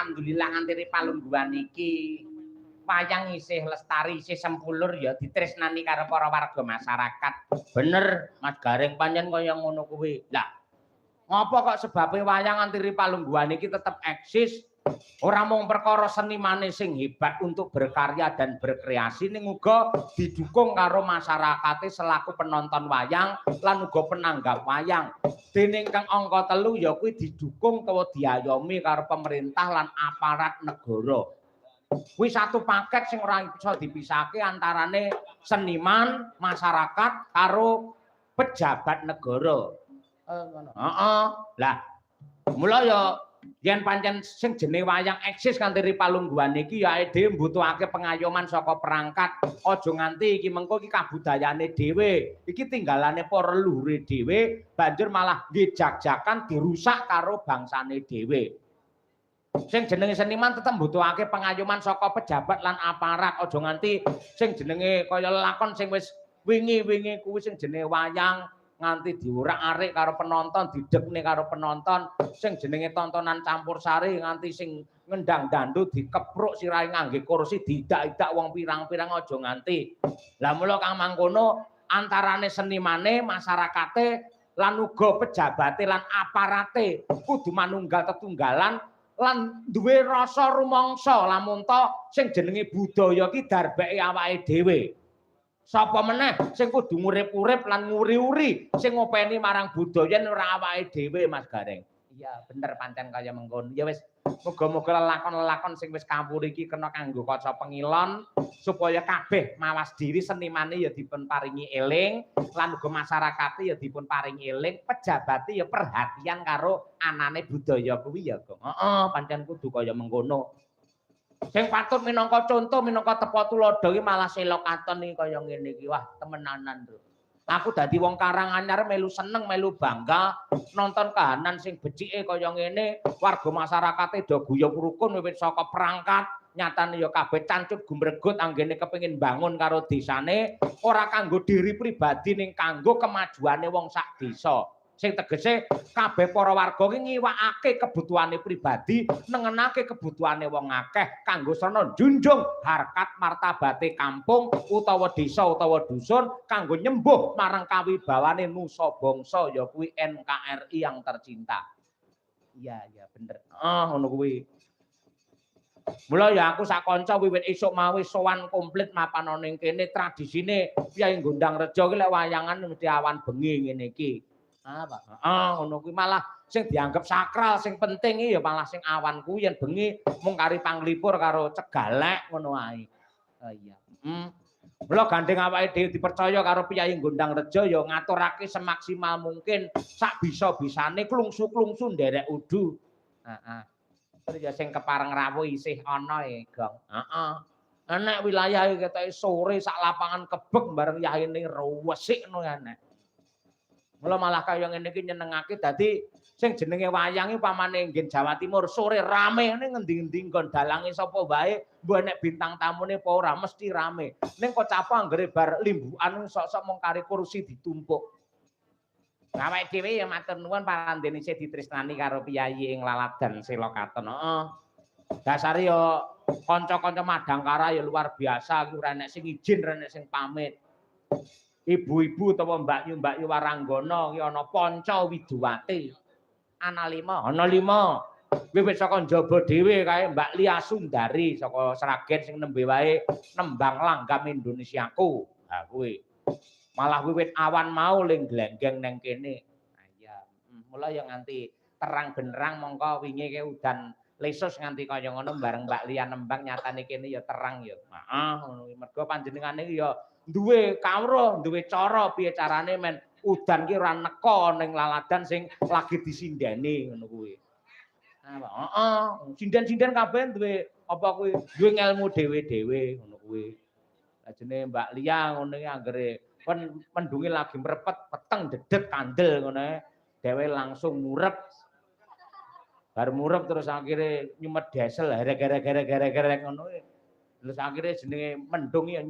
alhamdulillah nganti palungguhan iki wayang isih lestari isih sempulur ya ditresnani karo para warga masyarakat. Bener Mas Gareng pancen kaya ngono kuwi. Lah ngopo kok sebabe wayang nganti palungguhan iki tetep eksis? Ora mung perkara senimane sing hebat untuk berkarya dan berkreasi ning uga didukung karo masyarakate selaku penonton wayang lan uga penanggap wayang. Dene ingkang angka 3 ya kuwi didukung utawa diayomi karo pemerintah lan aparat negara. Kuwi satu paket sing ora bisa dipisahke antarane seniman, masyarakat karo pejabat negara. Ngono. Heeh. Lah mula ya yen pancen sing jenenge wayang eksis kanthi palungguhan iki ya dhewe mbutuhake pengayoman saka perangkat. Aja nganti iki mengko iki kabudayane dhewe. Iki tinggalane para leluhure dhewe banjur malah njejak-jakan dirusak karo bangsane dhewe. Sing jenenge seniman tetep mbutuhake pengayoman saka pejabat lan aparat. Aja nganti sing jenenge kaya lakon sing wis wingi-wingi kuwi sing jenenge wayang nganti diurak-arik karo penonton, didekne karo penonton, sing jenenge tontonan campursari nganti sing ngendang dandut dikepruk sirahe ngangge kursi didak-idak wong pirang-pirang aja nganti. Lah mula kang mangkono antarane senimane, masyarakate lan uga pejabate lan aparate kudu manunggal tetunggalan lan duwe rasa rumangsa lamun to sing jenenge budaya ki darbeke awake dhewe. Sapa meneh sing kudu ngurip-urip lan nguri-uri sing ngopeni marang budaya ora awake dhewe Mas Gareng. Iya bener pancen kaya mengkono. Ya wis muga-muga lelakon-lelakon sing wis kampur iki kena kanggo kaca pengilon supaya kabeh mawas diri senimane ya dipun paringi eling lan uga masyarakate ya dipun paringi eling, pejabate ya perhatian karo anane budaya kuwi ya, Gong. Heeh, pancen kudu kaya mengkono. Sing patut minangka conto, minangka tepa tuladha iki malah Sela Katon iki kaya ngene iki. Wah, temenanan, Bro. Aku dadi wong Karanganyar melu seneng, melu bangga nonton kahanan sing becike kaya ngene. Warga masyarakate do guyub rukun wiwit saka perangkat, nyatane ya kabeh cancut gumregut anggene kepengin bangun karo desane, ora kanggo diri pribadi ning kanggo kemajuane wong sak desa. Sing tegese kabeh para warga ki ngiwakake kebutuhane pribadi, nengenake kebutuhane wong akeh kanggo srana njunjung harkat martabate kampung utawa desa utawa dusun kanggo nyembuh marang kawibawane nusa bangsa ya kuwi NKRI yang tercinta. Iya, iya bener. Ngono kuwi. Mula ya aku sak kanca wiwit esuk mau sowan komplit mapan ana ning kene tradisine Kyai Gondang Rejo ki lek wayangan mesti awan bengi ngene iki. Apa? Ngono kuwi malah sing dianggep sakral, sing penting ya malah sing awan kuwi yen bengi mung kari panglipur karo cegalek ngono ae. Oh iya. Mula gandeng awake dhewe dipercaya karo Kyai Gondang Rejo ya ngaturake semaksimal mungkin sak bisa-bisane klungsu-klungsu nderek udu. Heeh. Terus ya sing kepareng rawuh isih ana Gong. Heeh. Enek wilayah iki ketoke sore sak lapangan kebek bareng yahine resik ngono enek. Mula malah kaya ngene iki nyenengake dadi sing jenenge wayang iki pamane nggen Jawa Timur sore rame ning ngendi-endi nggon dalange sapa wae mbok nek bintang tamune apa ora mesti rame. Ning kok capa anggere bar limbukan sok-sok mung kari kursi ditumpuk. Awake dhewe ya matur nuwun parandene isih ditresnani karo piyayi ing Laladan Sela Katon. Heeh. Dasare ya kanca-kanca Madangkara ya luar biasa ora enek sing ijin, ora enek sing pamit. Ibu-ibu utawa mbakyu-mbakyu Waranggana ki ana Panca Widuwati. Ana 5, ana 5. Wiwit saka njaba dhewe kae Mbak Lia Sundari saka Sragen sing nembe wae nembang langgam Indonesiaku. Ha kuwi. Malah wiwit awan mau ling glenggeng neng kene. Nah iya, mula ya nganti terang benerang mongko wingi ke udan lesus nganti kaya ngono bareng Mbak Lia nembang nyatane kene ya terang ya. Heeh, ngono kuwi mergo panjenengane ya duwe kawruh, duwe cara piye carane men udan ki ora neka ning Laladan sing lagi disindeni ngono kuwi. Heeh, sinden-sinden kabeh duwe apa kuwi, duwe ngelmu dhewe-dhewe ngono kuwi. Lajene Mbak Lia ngono iki anggere pendunge lagi mrepet, peteng dedet kandel ngono ae. Dhewe langsung murep. Bar murep terus akhire nyumet desel gara-gara ngono. Terus akhire jenenge mendung ya